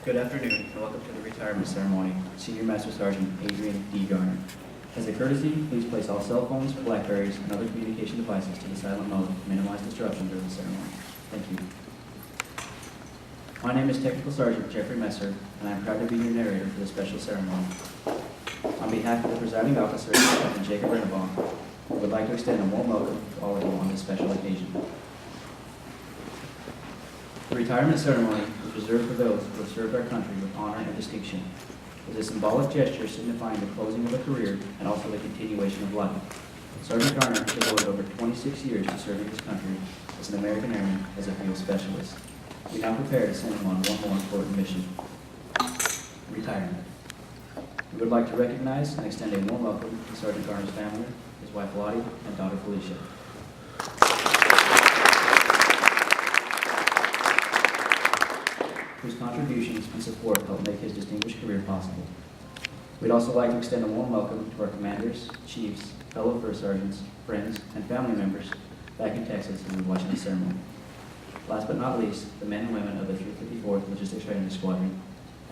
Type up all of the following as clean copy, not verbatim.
Good afternoon, and welcome to the retirement ceremony of Senior Master Sergeant Adrian D. Garner. As a courtesy, please place all cell phones, BlackBerries, and other communication devices to the silent mode to minimize disruption during the ceremony. Thank you. My name is Technical Sergeant Jeffrey Messer, and I am proud to be your narrator for this special ceremony. On behalf of the presiding officer, Captain Jacob Rennebaum, I would like to extend a warm welcome to all of you on this special occasion. The retirement ceremony is reserved for those who have served our country with honor and distinction. It is a symbolic gesture signifying the closing of a career and also the continuation of life. Sergeant Garner devoted over 26 years to serving his country as an American Airman as a field specialist. We now prepare to send him on one more important mission: retirement. We would like to recognize and extend a warm welcome to Sergeant Garner's family, his wife Lottie, and daughter Felicia. Whose contributions and support helped make his distinguished career possible. We'd also like to extend a warm welcome to our commanders, chiefs, fellow first sergeants, friends, and family members back in Texas who are watching this ceremony. Last but not least, the men and women of the 354th Logistics Readiness Squadron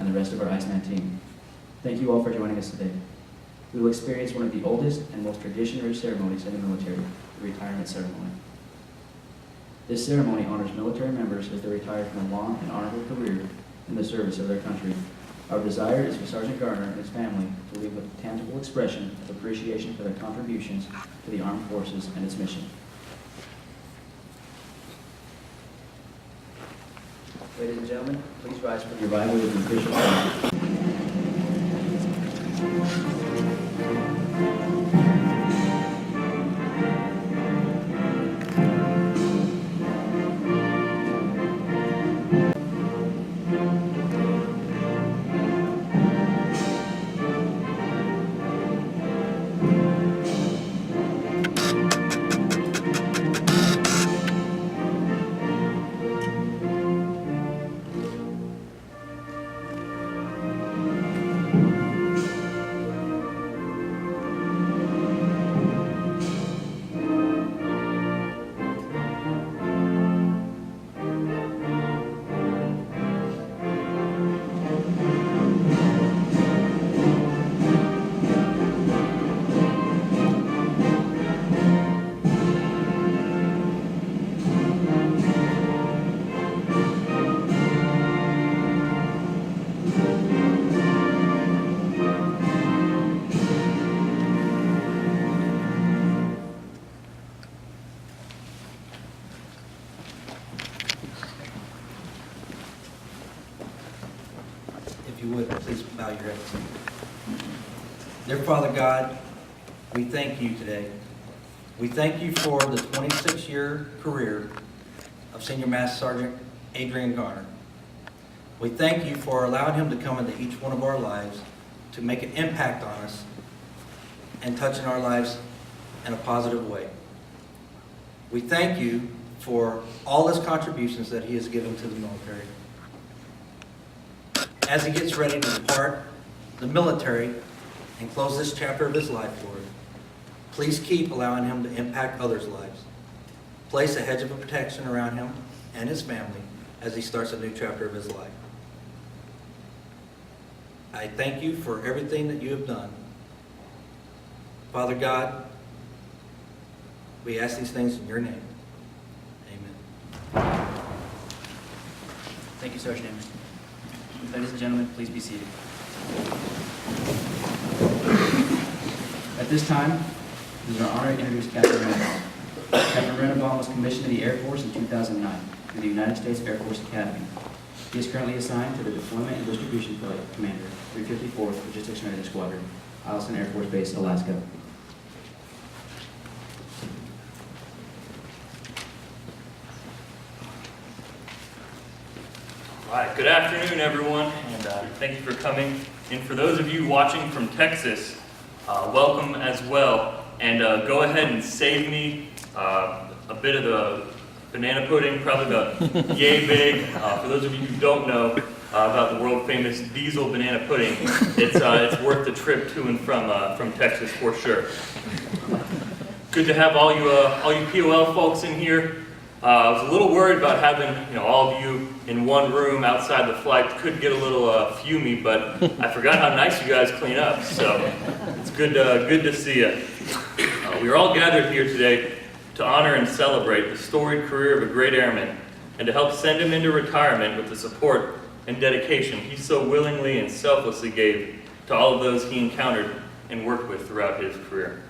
and the rest of our Iceman team. Thank you all for joining us today. We will experience one of the oldest and most tradition-rich ceremonies in the military, the retirement ceremony. This ceremony honors military members as they retire from a long and honorable career in the service of their country. Our desire is for Sergeant Garner and his family to leave a tangible expression of appreciation for their contributions to the armed forces and its mission. Ladies and gentlemen, please rise for the arrival of the official flag. If you would, please bow your heads. Dear Father God, we thank you today. We thank you for the 26-year career of Senior Master Sergeant Adrian Garner. We thank you for allowing him to come into each one of our lives to make an impact on us and touching our lives in a positive way. We thank you for all his contributions that he has given to the military. As he gets ready to depart the military and close this chapter of his life, Lord, please keep allowing him to impact others' lives. Place a hedge of protection around him and his family as he starts a new chapter of his life. I thank you for everything that you have done. Father God, we ask these things in your name. Amen. Thank you, Sergeant Amos. Ladies and gentlemen, please be seated. At this time, it is our honor to introduce Captain Rennebaum. Captain Rennebaum was commissioned in the Air Force in 2009 through the United States Air Force Academy. He is currently assigned to the Deployment and Distribution Commander, 354th Logistics Readiness Squadron, Eielson Air Force Base, Alaska. All right, good afternoon, everyone, and thank you for coming. And for those of you watching from Texas, welcome as well. And go ahead and save me a bit of the banana pudding, probably the yay big. For those of you who don't know about the world famous diesel banana pudding, it's worth the trip to and from Texas for sure. Good to have all you POL folks in here. I was a little worried about having all of you in one room outside the flight. Could get a little fumey, but I forgot how nice you guys clean up, so it's good to see you. We are all gathered here today to honor and celebrate the storied career of a great airman and to help send him into retirement with the support and dedication he so willingly and selflessly gave to all of those he encountered and worked with throughout his career.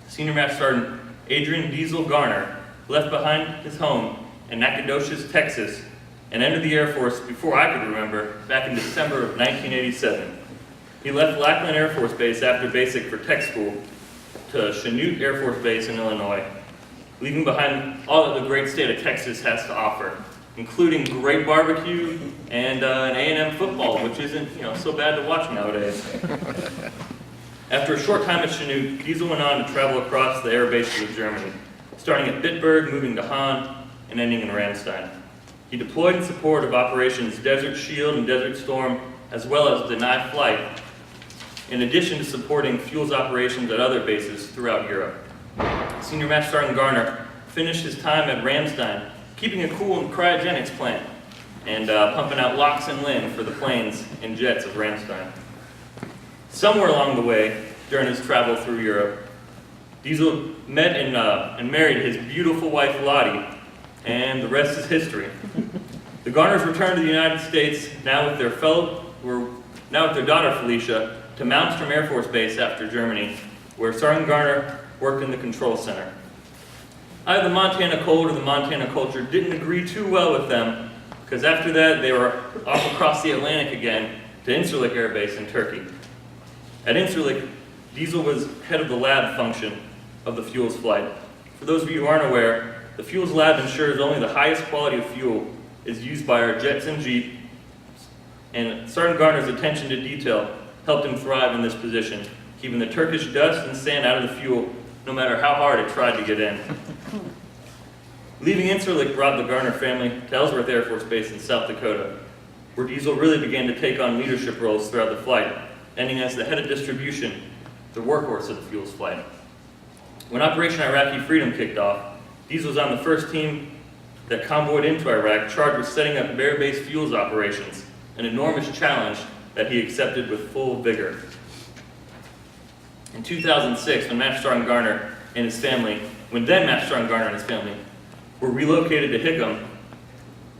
Senior Master Sergeant Adrian Diesel Garner left behind his home in Nacogdoches, Texas, and entered the Air Force before I could remember, back in December of 1987. He left Lackland Air Force Base after basic for tech school to Chanute Air Force Base in Illinois, leaving behind all that the great state of Texas has to offer, including great barbecue and an A&M football, which isn't so bad to watch nowadays. After a short time at Chanute, Diesel went on to travel across the air bases of Germany, starting at Bitburg, moving to Hahn, and ending in Ramstein. He deployed in support of operations Desert Shield and Desert Storm, as well as Deny Flight, in addition to supporting fuels operations at other bases throughout Europe. Senior Master Sergeant Garner finished his time at Ramstein, keeping a cool and cryogenics plant, and pumping out LOX and LIN for the planes and jets of Ramstein. Somewhere along the way, during his travel through Europe, Diesel met and married his beautiful wife Lottie, and the rest is history. The Garners returned to the United States, now with their daughter Felicia, to Malmstrom Air Force Base after Germany, where Sergeant Garner worked in the control center. Either the Montana cold or the Montana culture didn't agree too well with them, because after that they were off across the Atlantic again to Incirlik Air Base in Turkey. At Incirlik, Diesel was head of the lab function of the fuels flight. For those of you who aren't aware, the fuels lab ensures only the highest quality of fuel is used by our jets and jeep, and Sergeant Garner's attention to detail helped him thrive in this position, keeping the Turkish dust and sand out of the fuel no matter how hard it tried to get in. Leaving Incirlik brought the Garner family to Ellsworth Air Force Base in South Dakota, where Diesel really began to take on leadership roles throughout the flight, ending as the head of distribution, the workhorse of the fuels flight. When Operation Iraqi Freedom kicked off, Diesel was on the first team that convoyed into Iraq, charged with setting up air-based fuels operations, an enormous challenge that he accepted with full vigor. In 2006, when then Master Sergeant Garner and his family were relocated to Hickam,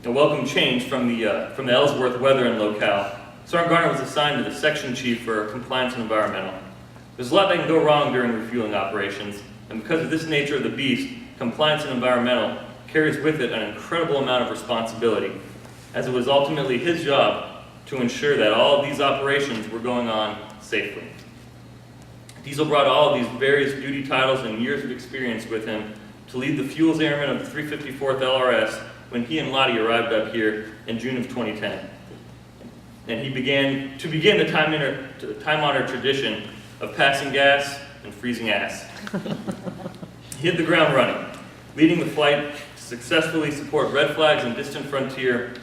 a welcome change from the Ellsworth weather and locale, Sergeant Garner was assigned to the section chief for compliance and environmental. There's a lot that can go wrong during refueling operations, and because of this nature of the beast, compliance and environmental carries with it an incredible amount of responsibility, as it was ultimately his job to ensure that all of these operations were going on safely. Diesel brought all of these various duty titles and years of experience with him to lead the fuels airmen of the 354th LRS when he and Lottie arrived up here in June of 2010. And he began the time-honored tradition of passing gas and freezing ass. He hit the ground running, leading the flight to successfully support red flags and distant frontier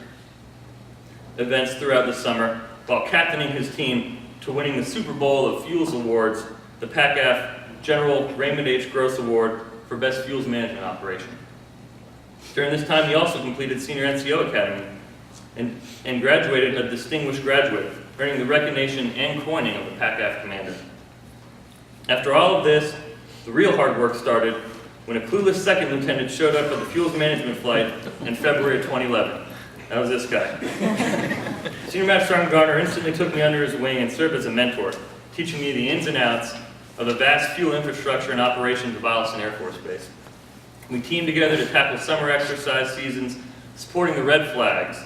events throughout the summer, while captaining his team to winning the Super Bowl of Fuels Awards, the PACAF General Raymond H. Gross Award for Best Fuels Management Operation. During this time, he also completed Senior NCO Academy and graduated a distinguished graduate, earning the recognition and coining of the PACAF Commander. After all of this, the real hard work started when a clueless second lieutenant showed up at the fuels management flight in February of 2011. That was this guy. Senior Master Sergeant Garner instantly took me under his wing and served as a mentor, teaching me the ins and outs of the vast fuel infrastructure and operations of Eielson Air Force Base. We teamed together to tackle summer exercise seasons, supporting the red flags,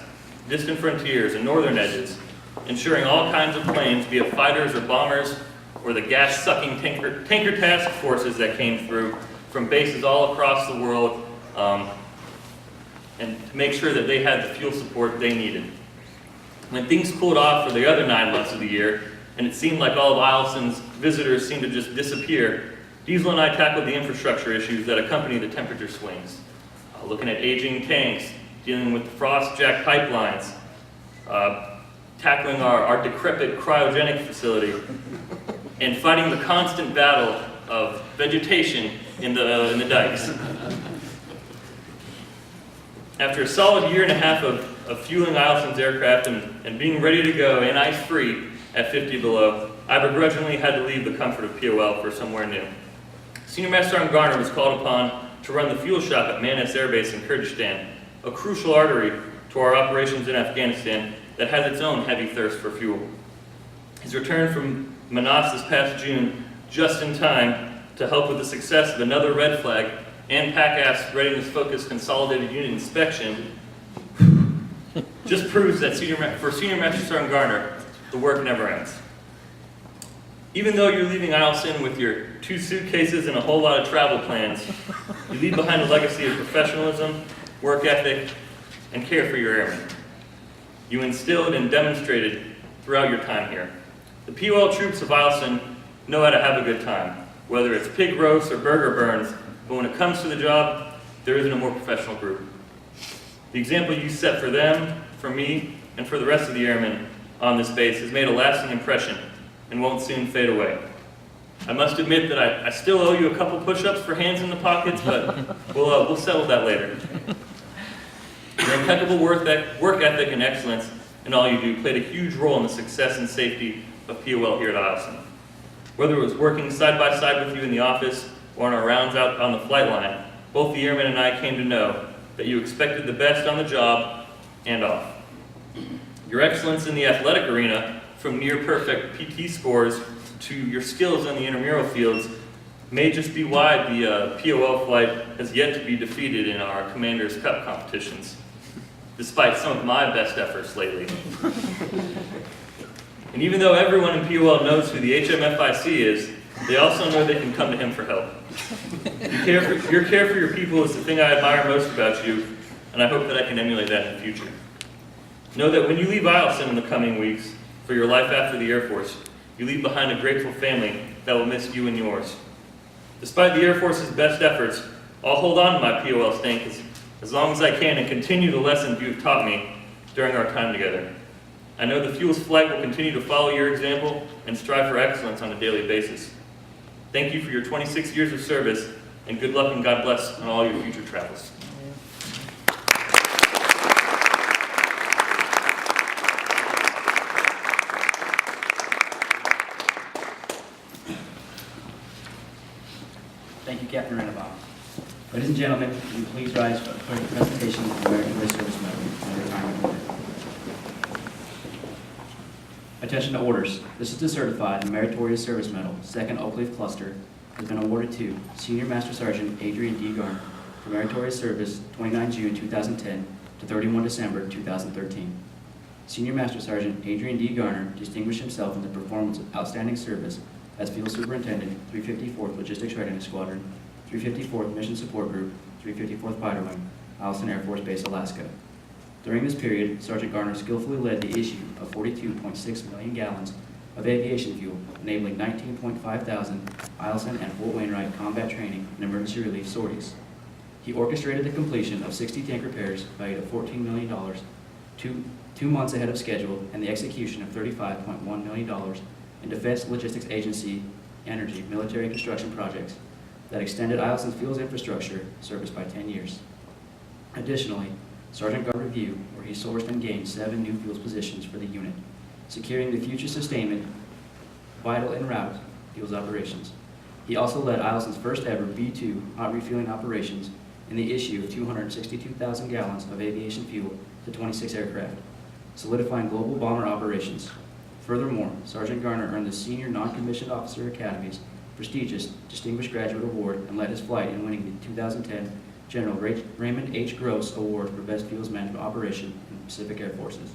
distant frontiers, and northern edges, ensuring all kinds of planes, be it fighters or bombers, or the gas-sucking tanker task forces that came through from bases all across the world, and to make sure that they had the fuel support they needed. When things cooled off for the other 9 months of the year, and it seemed like all of Eielson's visitors seemed to just disappear, Diesel and I tackled the infrastructure issues that accompany the temperature swings, looking at aging tanks, dealing with the frost-jack pipelines, tackling our decrepit cryogenic facility, and fighting the constant battle of vegetation in the dikes. After a solid year and a half of fueling Eielson's aircraft and being ready to go and ice-free at 50 below, I begrudgingly had to leave the comfort of POL for somewhere new. Senior Master Sergeant Garner was called upon to run the fuel shop at Manas Air Base in Kurdistan, a crucial artery to our operations in Afghanistan that has its own heavy thirst for fuel. His return from Manas this past June, just in time to help with the success of another red flag and PACAF's readiness-focused consolidated unit inspection, just proves that for Senior Master Sergeant Garner, the work never ends. Even though you're leaving Eielson with your 2 suitcases and a whole lot of travel plans, you leave behind a legacy of professionalism, work ethic, and care for your airmen. You instilled and demonstrated throughout your time here. The POL troops of Eielson know how to have a good time, whether it's pig roasts or burger burns, but when it comes to the job, there isn't a more professional group. The example you set for them, for me, and for the rest of the airmen on this base has made a lasting impression and won't soon fade away. I must admit that I still owe you a couple push-ups for hands in the pockets, but we'll settle that later. Your impeccable work ethic and excellence in all you do played a huge role in the success and safety of POL here at Eielson. Whether it was working side by side with you in the office or on our rounds out on the flight line, both the airmen and I came to know that you expected the best on the job and off. Your excellence in the athletic arena, from near-perfect PT scores to your skills on the intramural fields, may just be why the POL flight has yet to be defeated in our Commander's Cup competitions, despite some of my best efforts lately. And even though everyone in POL knows who the HMFIC is, they also know they can come to him for help. Your care for your people is the thing I admire most about you, and I hope that I can emulate that in the future. Know that when you leave Eielson in the coming weeks for your life after the Air Force, you leave behind a grateful family that will miss you and yours. Despite the Air Force's best efforts, I'll hold on to my POL stank as long as I can and continue the lessons you've taught me during our time together. I know the Fuel's flight will continue to follow your example and strive for excellence on a daily basis. Thank you for your 26 years of service, and good luck and God bless on all your future travels. Thank you, Captain Rennebaum. Ladies and gentlemen, will you please rise for the presentation of the American War Service Medal and Retirement Order. Attention to orders. This is to certify the Meritorious Service Medal, 2nd Oak Leaf Cluster, has been awarded to Senior Master Sergeant Adrian D. Garner for meritorious service 29 June 2010 to 31 December 2013. Senior Master Sergeant Adrian D. Garner distinguished himself in the performance of outstanding service as Field Superintendent, 354th Logistics Readiness Squadron, 354th Mission Support Group, 354th Fighter Wing, Eielson Air Force Base, Alaska. During this period, Sergeant Garner skillfully led the issue of 42.6 million gallons of aviation fuel, enabling 19.5 thousand Eielson and Fort Wainwright combat training and emergency relief sorties. He orchestrated the completion of 60 tank repairs valued at $14 million, two months ahead of schedule, and the execution of $35.1 million in Defense Logistics Agency Energy military construction projects that extended Eielson's fuels infrastructure service by 10 years. Additionally, Sergeant Garner reviewed where he sourced and gained 7 new fuels positions for the unit, securing the future sustainment vital en route fuels operations. He also led Eielson's first ever B-2 hot refueling operations in the issue of 262,000 gallons of aviation fuel to 26 aircraft, solidifying global bomber operations. Furthermore, Sergeant Garner earned the Senior Non-Commissioned Officer Academy's prestigious Distinguished Graduate Award and led his flight in winning the 2010 General Raymond H. Gross Award for Best Fuels Management Operation in the Pacific Air Forces.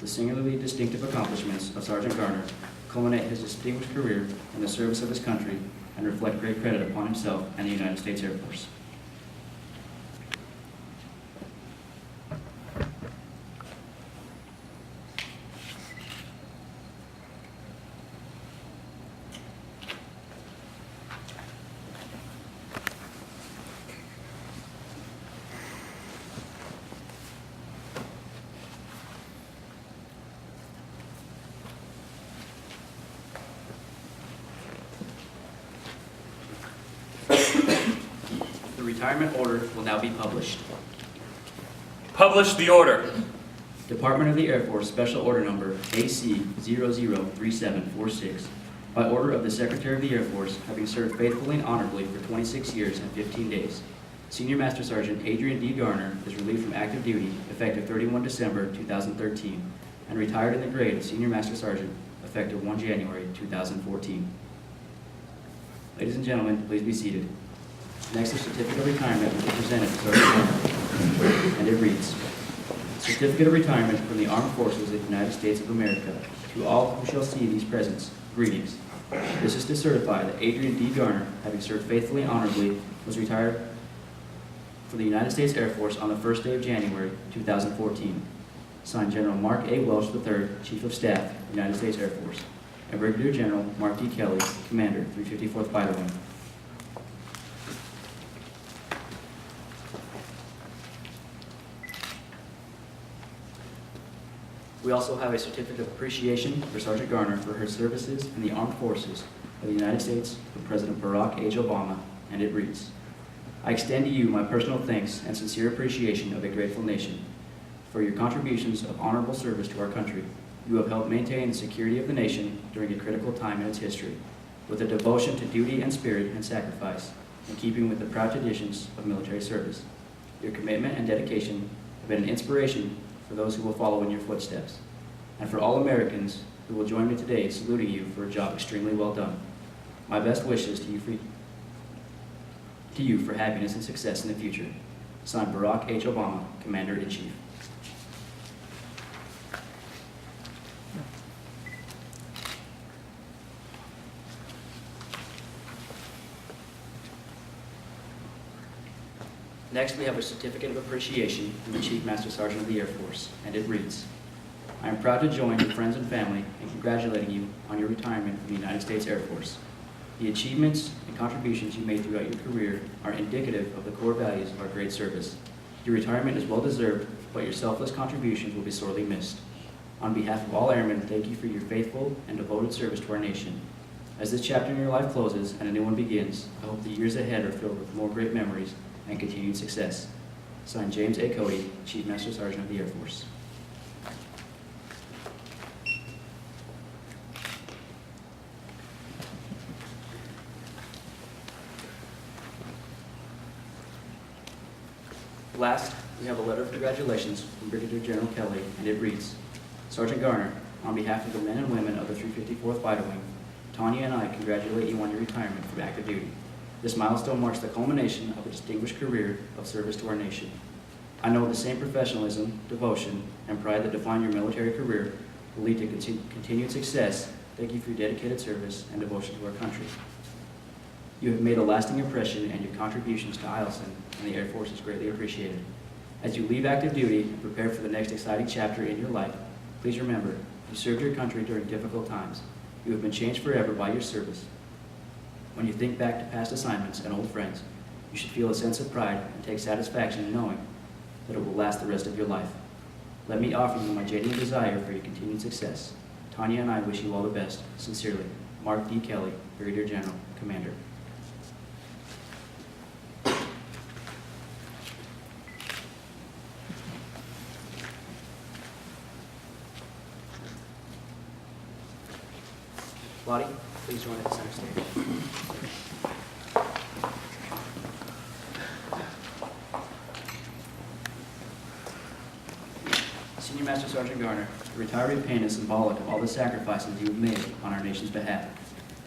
The singularly distinctive accomplishments of Sergeant Garner culminate his distinguished career in the service of his country and reflect great credit upon himself and the United States Air Force. The retirement order will now be published. Publish the order. Department of the Air Force Special Order Number AC-003746, by order of the Secretary of the Air Force, having served faithfully and honorably for 26 years and 15 days, Senior Master Sergeant Adrian D. Garner is relieved from active duty effective 31 December 2013 and retired in the grade of Senior Master Sergeant effective 1 January 2014. Ladies and gentlemen, please be seated. Next, a certificate of retirement will be presented to Sergeant Garner, and it reads, Certificate of Retirement from the Armed Forces of the United States of America. To all who shall see these presents, greetings. This is to certify that Adrian D. Garner, having served faithfully and honorably, was retired from the United States Air Force on the first day of January 2014. Signed, General Mark A. Welsh III, Chief of Staff, United States Air Force, and Brigadier General Mark D. Kelly, Commander, 354th Fighter Wing. We also have a certificate of appreciation for Sergeant Garner for her services in the Armed Forces of the United States from President Barack H. Obama, and it reads, I extend to you my personal thanks and sincere appreciation of a grateful nation for your contributions of honorable service to our country. You have helped maintain the security of the nation during a critical time in its history, with a devotion to duty and spirit and sacrifice, in keeping with the proud traditions of military service. Your commitment and dedication have been an inspiration for those who will follow in your footsteps, and for all Americans who will join me today in saluting you for a job extremely well done. My best wishes to you for happiness and success in the future. Signed, Barack H. Obama, Commander-in-Chief. Next, we have a certificate of appreciation from the Chief Master Sergeant of the Air Force, and it reads, I am proud to join your friends and family in congratulating you on your retirement from the United States Air Force. The achievements and contributions you made throughout your career are indicative of the core values of our great service. Your retirement is well deserved, but your selfless contributions will be sorely missed. On behalf of all airmen, thank you for your faithful and devoted service to our nation. As this chapter in your life closes and a new one begins, I hope the years ahead are filled with more great memories and continued success. Signed, James A. Cody, Chief Master Sergeant of the Air Force. Last, we have a letter of congratulations from Brigadier General Kelly, and it reads, Sergeant Garner, on behalf of the men and women of the 354th Fighter Wing, Tanya and I congratulate you on your retirement from active duty. This milestone marks the culmination of a distinguished career of service to our nation. I know the same professionalism, devotion, and pride that define your military career will lead to continued success. Thank you for your dedicated service and devotion to our country. You have made a lasting impression, and your contributions to Eielson and the Air Force is greatly appreciated. As you leave active duty and prepare for the next exciting chapter in your life, please remember, you served your country during difficult times. You have been changed forever by your service. When you think back to past assignments and old friends, you should feel a sense of pride and take satisfaction in knowing that it will last the rest of your life. Let me offer you my genuine desire for your continued success. Tanya and I wish you all the best. Sincerely, Mark D. Kelly, Brigadier General, Commander. Lottie, please join at the center stage. Senior Master Sergeant Garner, the retiree pin is symbolic of all the sacrifices you have made on our nation's behalf.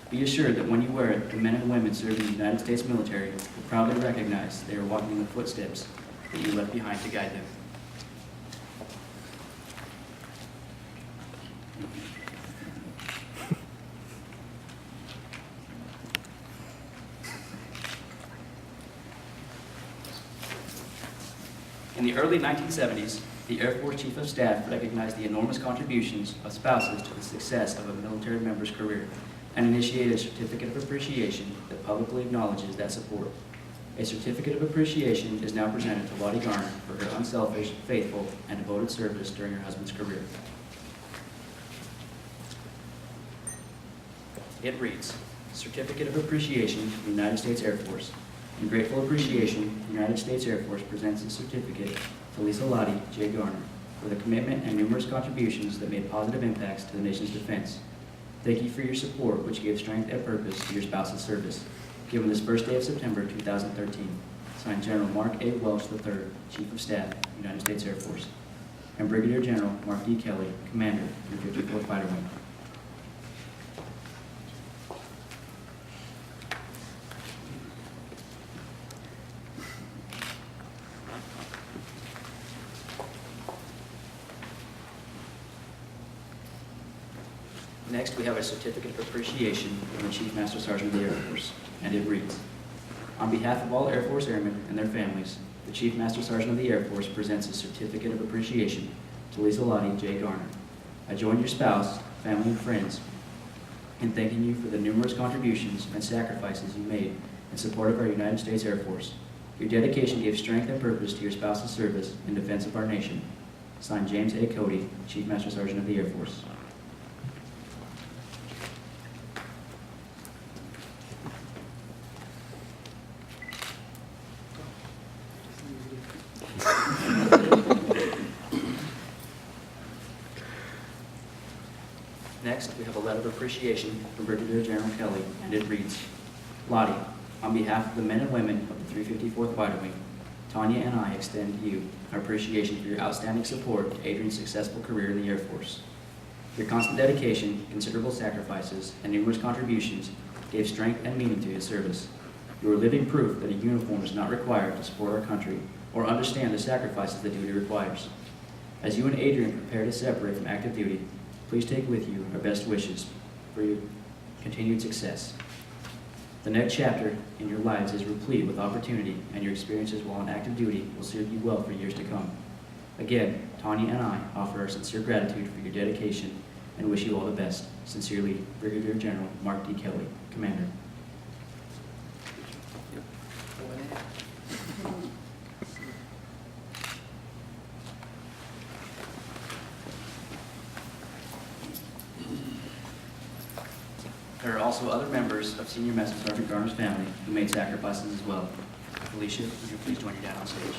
Be assured that when you wear it, the men and women serving the United States military will proudly recognize they are walking in the footsteps that you left behind to guide them. In the early 1970s, the Air Force Chief of Staff recognized the enormous contributions of spouses to the success of a military member's career and initiated a certificate of appreciation that publicly acknowledges that support. A certificate of appreciation is now presented to Lottie Garner for her unselfish, faithful, and devoted service during her husband's career. It reads, Certificate of Appreciation to the United States Air Force. In grateful appreciation, the United States Air Force presents a certificate to Lisa Lottie J. Garner for the commitment and numerous contributions that made positive impacts to the nation's defense. Thank you for your support, which gave strength and purpose to your spouse's service. Given this first day of September 2013. Signed General Mark A. Welch III, Chief of Staff, United States Air Force, and Brigadier General Mark D. Kelly, Commander, 354th Fighter Wing. Next, we have a certificate of appreciation from the Chief Master Sergeant of the Air Force, and it reads, on behalf of all Air Force Airmen and their families, the Chief Master Sergeant of the Air Force presents a certificate of appreciation to Lisa Lottie J. Garner. I join your spouse, family, and friends in thanking you for the numerous contributions and sacrifices you made in support of our United States Air Force. Your dedication gave strength and purpose to your spouse's service in defense of our nation. Signed, James A. Cody, Chief Master Sergeant of the Air Force. Next, we have a letter of appreciation from Brigadier General Kelly, and it reads, Lottie, on behalf of the men and women of the 354th Fighter Wing, Tanya and I extend to you our appreciation for your outstanding support to Adrian's successful career in the Air Force. Your constant dedication, considerable sacrifices, and numerous contributions gave strength and meaning to his service. You are living proof that a uniform is not required to support our country or understand the sacrifices that duty requires. As you and Adrian prepare to separate from active duty, please take with you our best wishes for your continued success. The next chapter in your lives is replete with opportunity, and your experiences while on active duty will serve you well for years to come. Again, Tanya and I offer our sincere gratitude for your dedication and wish you all the best. Sincerely, Brigadier General Mark D. Kelly, Commander. There are also other members of Senior Master Sergeant Garner's family who made sacrifices as well. Felicia, would you please join your dad on stage?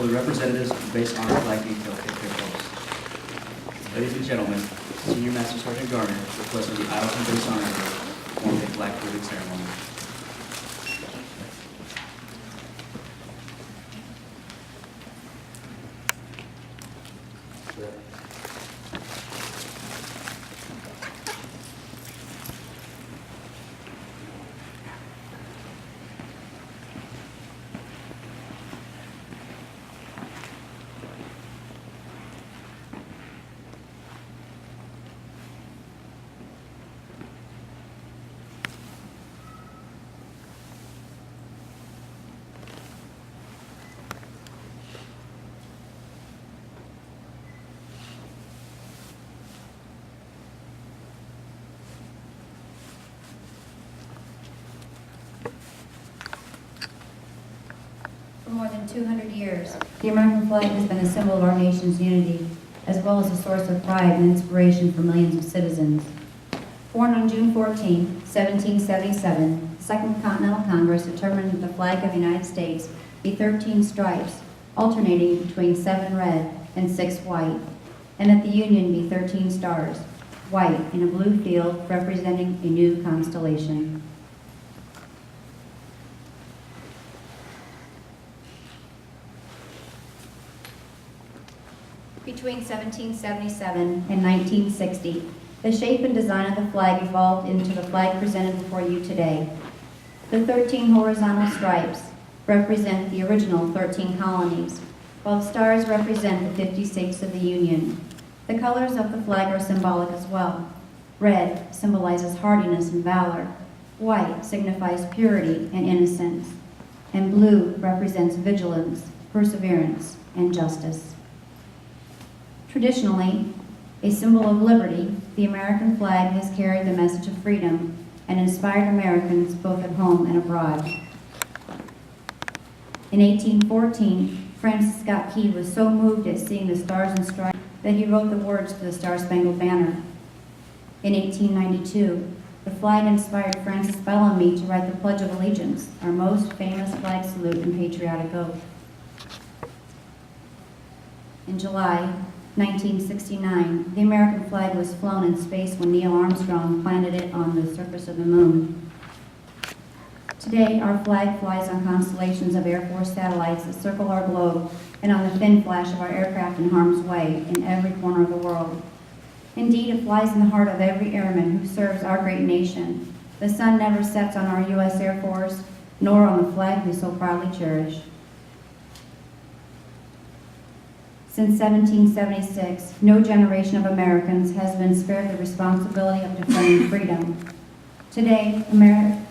Will the representatives of the base honor flag detail take their posts? Ladies and gentlemen, Senior Master Sergeant Garner requesting the Isles and Base Honor Group perform the flag salute ceremony. For more than 200 years, the American flag has been a symbol of our nation's unity, as well as a source of pride and inspiration for millions of citizens. Born on June 14, 1777, the Second Continental Congress determined that the flag of the United States be 13 stripes, alternating between 7 red and 6 white, and that the Union be 13 stars, white in a blue field representing a new constellation. Between 1777 and 1960, The shape and design of the flag evolved into the flag presented before you today. The 13 horizontal stripes represent the original 13 colonies, while the stars represent the 50 states of the Union. The colors of the flag are symbolic as well. Red symbolizes hardiness and valor. White signifies purity and innocence. And blue represents vigilance, perseverance, and justice. Traditionally, a symbol of liberty, the American flag has carried the message of freedom and inspired Americans both at home and abroad. In 1814, Francis Scott Key was so moved at seeing the stars and stripes that he wrote the words to the Star-Spangled Banner. In 1892, the flag inspired Francis Bellamy to write the Pledge of Allegiance, our most famous flag salute and patriotic oath. In July 1969, the American flag was flown in space when Neil Armstrong planted it on the surface of the moon. Today, our flag flies on constellations of Air Force satellites that circle our globe and on the thin flash of our aircraft in harm's way in every corner of the world. Indeed, it flies in the heart of every airman who serves our great nation. The sun never sets on our U.S. Air Force, nor on the flag we so proudly cherish. Since 1776, no generation of Americans has been spared the responsibility of defending freedom. Today,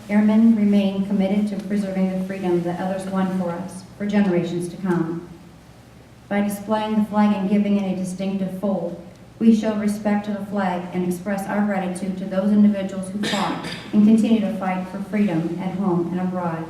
airmen remain committed to preserving the freedom that others won for us for generations to come. By displaying the flag and giving it a distinctive fold, we show respect to the flag and express our gratitude to those individuals who fought and continue to fight for freedom at home and abroad.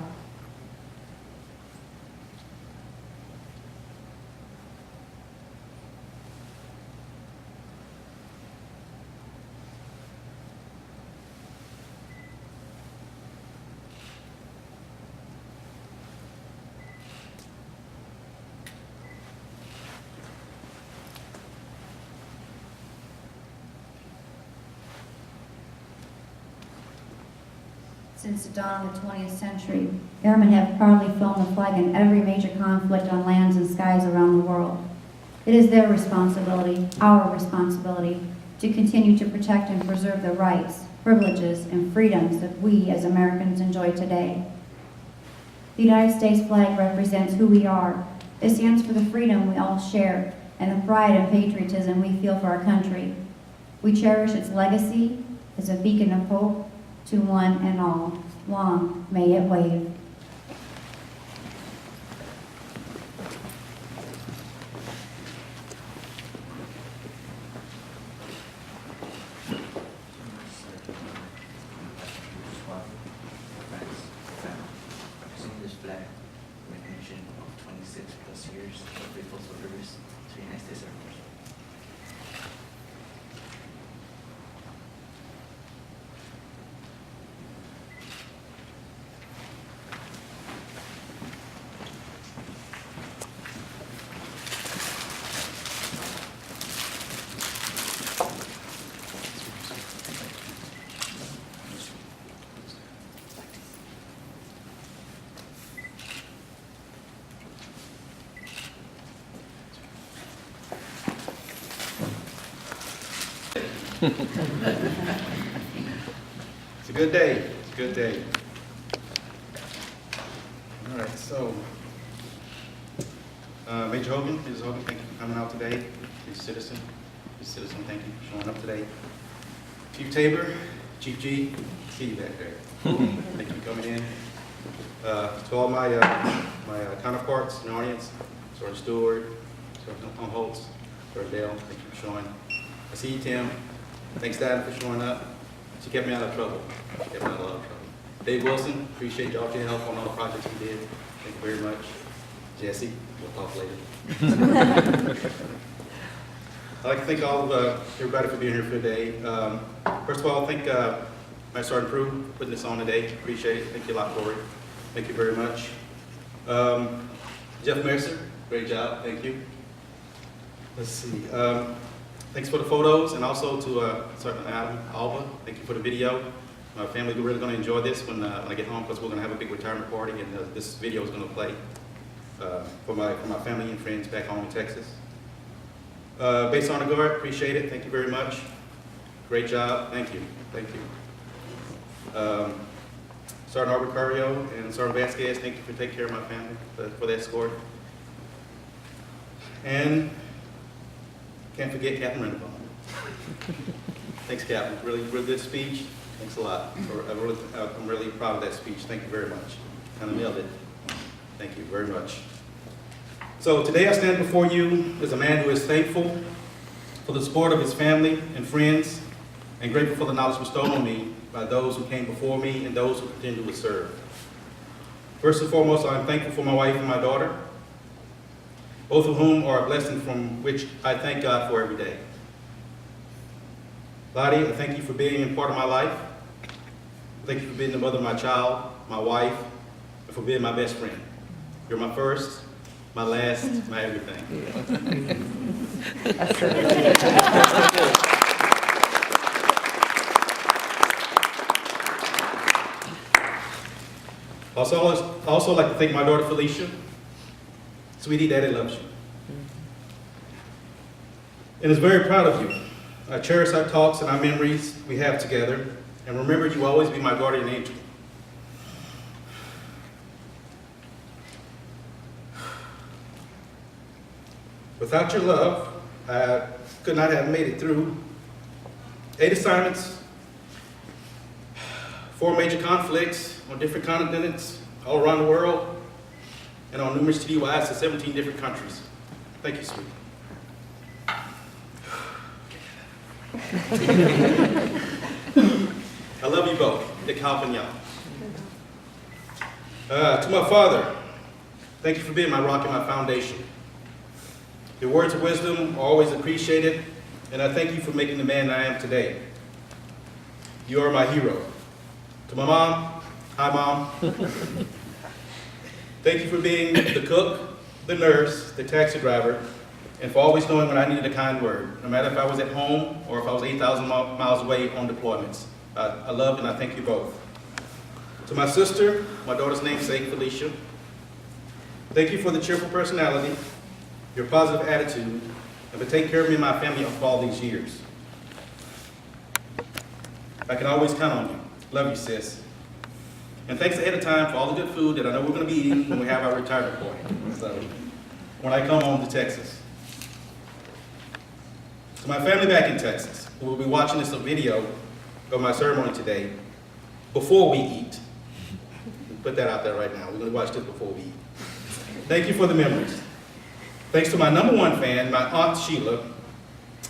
Since the dawn of the 20th century, airmen have proudly flown the flag in every major conflict on lands and skies around the world. It is their responsibility, our responsibility, to continue to protect and preserve the rights, privileges, and freedoms that we as Americans enjoy today. The United States flag represents who we are. It stands for the freedom we all share and the pride and patriotism we feel for our country. We cherish its legacy as a beacon of hope to one and all. Long may it wave. Representing this flag, recognition of 26+ years of faithful service to the United States Air Force. It's a good day. It's a good day. All right, so Major Hogan, Mrs. Hogan, thank you for coming out today. Mr. Citizen, thank you for showing up today. Chief Tabor, Chief G, see you back there. Thank you for coming in. To all my counterparts in the audience, Sergeant Stewart, Sergeant Holtz, Sergeant Dale, thank you for showing. I see you, Tim. Thanks, Dad, for showing up. She kept me out of trouble. She kept me out of a lot of trouble. Dave Wilson, appreciate y'all for your help on all the projects we did. Thank you very much. Jesse, we'll talk later. I'd like to thank all of everybody for being here for today. First of all, thank my Sergeant Prue for putting this on today. Appreciate it. Thank you a lot, Corey. Thank you very much. Jeff Mercer, great job. Thank you. Let's see. Thanks for the photos, and also to Sergeant Adam Alba. Thank you for the video. My family is really going to enjoy this when I get home, because we're going to have a big retirement party, and this video is going to play for my family and friends back home in Texas. Base Honor Guard, appreciate it. Thank you very much. Great job. Thank you. Thank you. Sergeant Albert Carrillo and Sergeant Vasquez, thank you for taking care of my family, for that escort. And can't forget Captain Rendebaum. Thanks, Captain. Really good speech. Thanks a lot. I'm really proud of that speech. Thank you very much. Kind of nailed it. Thank you very much. So today I stand before you as a man who is thankful for the support of his family and friends, and grateful for the knowledge bestowed on me by those who came before me and those who continue to serve. First and foremost, I am thankful for my wife and my daughter, both of whom are a blessing from which I thank God for every day. Lottie, I thank you for being a part of my life. Thank you for being the mother of my child, my wife, and for being my best friend. You're my first, my last, my everything. Also like to thank my daughter Felicia. Sweetie, Daddy loves you. And is very proud of you. I cherish our talks and our memories we have together, and remember you will always be my guardian angel. Without your love, I could not have made it through 8 assignments, 4 major conflicts on different continents all around the world, and on numerous TDYs to 17 different countries. Thank you, sweetie. I love you both. Dick Halp and Young. To my father, thank you for being my rock and my foundation. Your words of wisdom are always appreciated, and I thank you for making the man I am today. You are my hero. To my mom, hi Mom. Thank you for being the cook, the nurse, the taxi driver, and for always knowing when I needed a kind word, no matter if I was at home or if I was 8,000 miles away on deployments. I love and I thank you both. To my sister, my daughter's namesake, Felicia, thank you for the cheerful personality, your positive attitude, and for taking care of me and my family for all these years. I can always count on you. Love you, sis. And thanks ahead of time for all the good food that I know we're going to be eating when we have our retirement party. So, when I come home to Texas. To my family back in Texas, who will be watching this video of my ceremony today, before we eat. Put that out there right now. We're going to watch this before we eat. Thank you for the memories. Thanks to my #1 fan, my Aunt Sheila,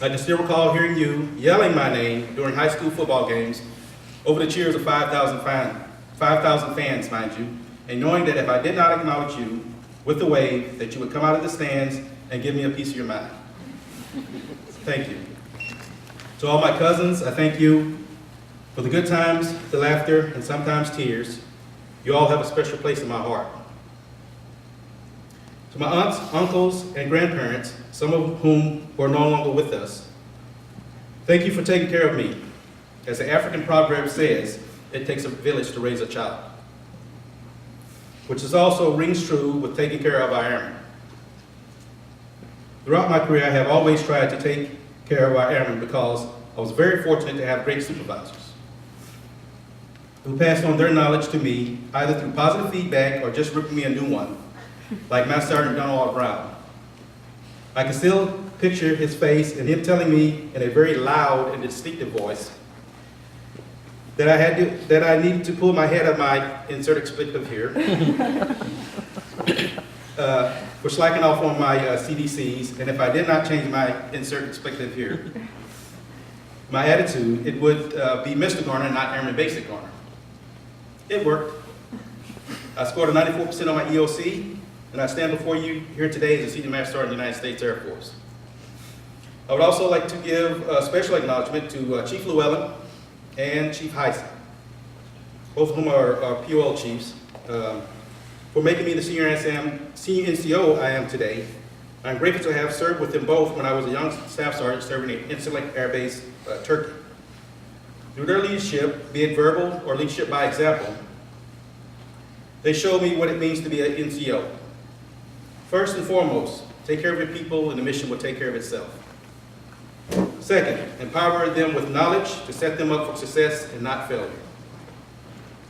I can still recall hearing you yelling my name during high school football games over the cheers of 5,000 fans, mind you, and knowing that if I did not acknowledge you with a wave, that you would come out of the stands and give me a piece of your mind. Thank you. To all my cousins, I thank you for the good times, the laughter, and sometimes tears. You all have a special place in my heart. To my aunts, uncles, and grandparents, some of whom are no longer with us, thank you for taking care of me. As the African proverb says, it takes a village to raise a child, which is also rings true with taking care of our airmen. Throughout my career, I have always tried to take care of our airmen because I was very fortunate to have great supervisors who passed on their knowledge to me either through positive feedback or just ripping me a new one, like Master Sergeant Donald Brown. I can still picture his face and him telling me in a very loud and distinctive voice that I needed to pull my head out of my insert expletive here for slacking off on my CDCs, and if I did not change my insert expletive here, my attitude, it would be Mr. Garner, not Airman Basic Garner. It worked. I scored a 94% on my EOC, and I stand before you here today as a Senior Master Sergeant in the United States Air Force. I would also like to give a special acknowledgement to Chief Llewellyn and Chief Heisen, both of whom are POL chiefs, for making me the senior NCO I am today. I'm grateful to have served with them both when I was a young staff sergeant serving at Incirlik Air Base, Turkey. Through their leadership, be it verbal or leadership by example, they showed me what it means to be an NCO. First and foremost, take care of your people and the mission will take care of itself. Second, empower them with knowledge to set them up for success and not failure.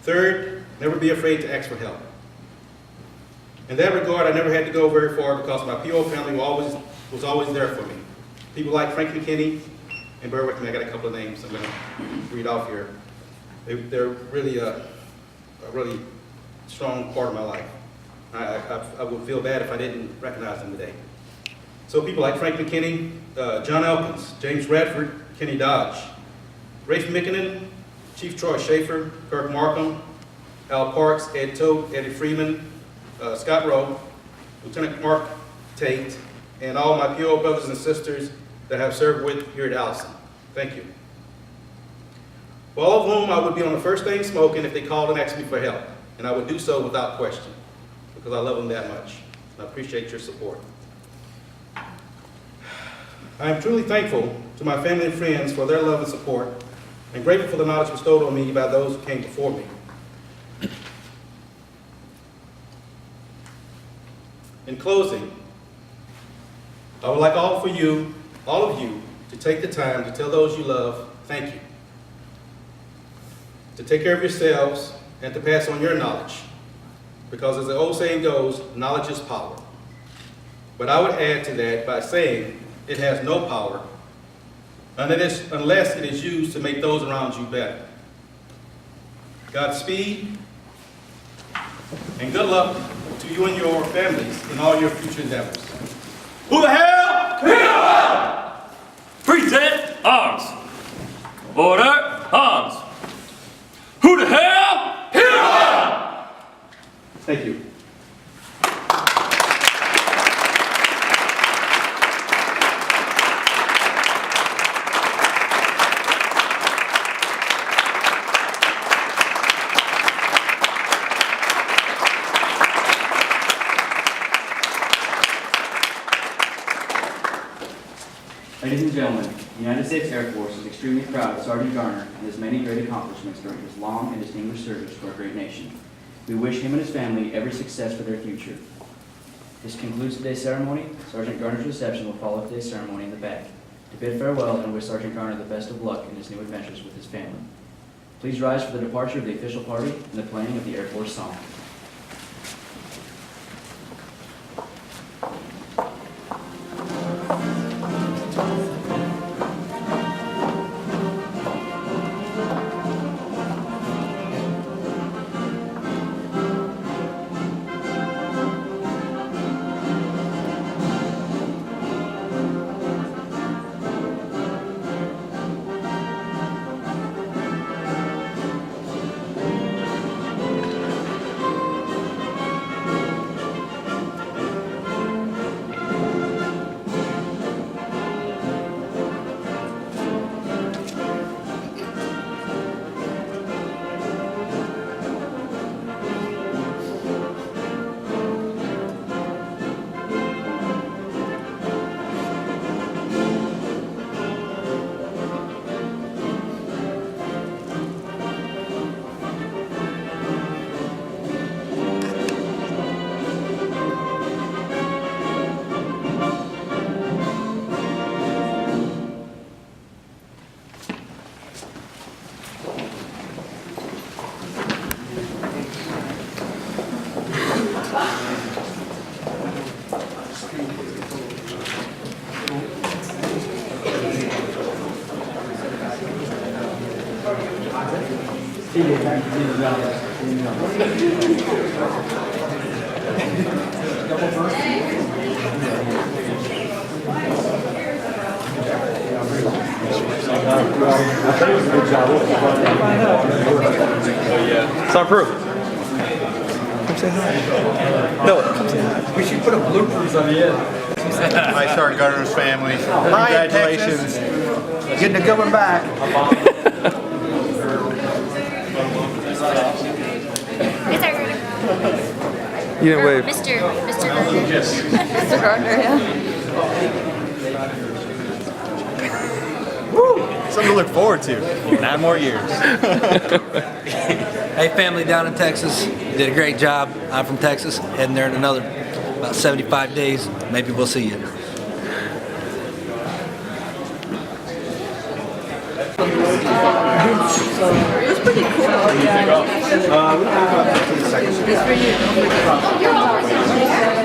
Third, never be afraid to ask for help. In that regard, I never had to go very far because my PO family was always there for me. People like Frank McKinney, and bear with me, I got a couple of names I'm going to read off here. They're really a really strong part of my life. I would feel bad if I didn't recognize them today. So people like Frank McKinney, John Elkins, James Radford, Kenny Dodge, Rafe Mickinen, Chief Troy Schaefer, Kirk Markham, Al Parks, Ed Tote, Eddie Freeman, Scott Rowe, Lieutenant Mark Tate, and all my PO brothers and sisters that I've served with here at Allison. Thank you. For all of whom I would be on the first thing smoking if they called and asked me for help, and I would do so without question, because I love them that much. And I appreciate your support. I am truly thankful to my family and friends for their love and support, and grateful for the knowledge bestowed on me by those who came before me. In closing, I would like all of you, to take the time to tell those you love, thank you. To take care of yourselves and to pass on your knowledge, because as the old saying goes, knowledge is power. But I would add to that by saying it has no power unless it is used to make those around you better. Godspeed and good luck to you and your families in all your future endeavors. Who the hell? Hero! Present arms. Order, arms. Who the hell? Hero! Thank you. Ladies and gentlemen, the United States Air Force is extremely proud of Sgt. Garner and his many great accomplishments during his long and distinguished service to our great nation. We wish him and his family every success for their future. This concludes today's ceremony. Sgt. Garner's reception will follow today's ceremony in the back. To bid farewell and wish Sgt. Garner the best of luck in his new adventures with his family. Please rise for the departure of the official party and the playing of the Air Force song. Soundproof. Come say hi. No, come say hi. We should put a bloopers on the end. Hi, Sgt. Garner's family. Congratulations. Getting a good one back. You didn't wave. Mr. Garner. Yes. Mr. Garner, yeah. Woo! Something to look forward to. 9 more years. Hey, family down in Texas, you did a great job. I'm from Texas, heading there in another about 75 days. Maybe we'll see you. It's pretty cool.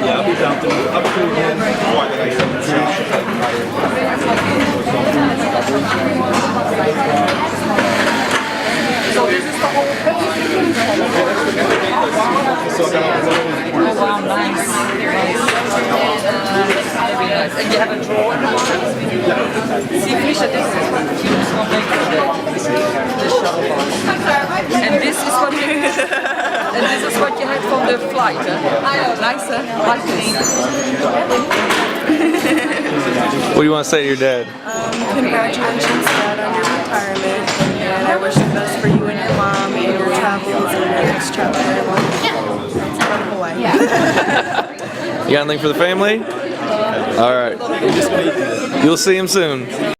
Yeah, I'll be down to up to again. So this is the whole page. Oh wow, nice. Very nice. And you have a drawer. See, finish it. This is what the shuttle box. And this is what you and this is what you had from the flight. Nice, like What do you want to say to your dad? Congratulations, Dad, on your retirement, and I wish the best for you and your mom and your travels and your next chapter in life. Run away. You got anything for the family? All right. You'll see him soon.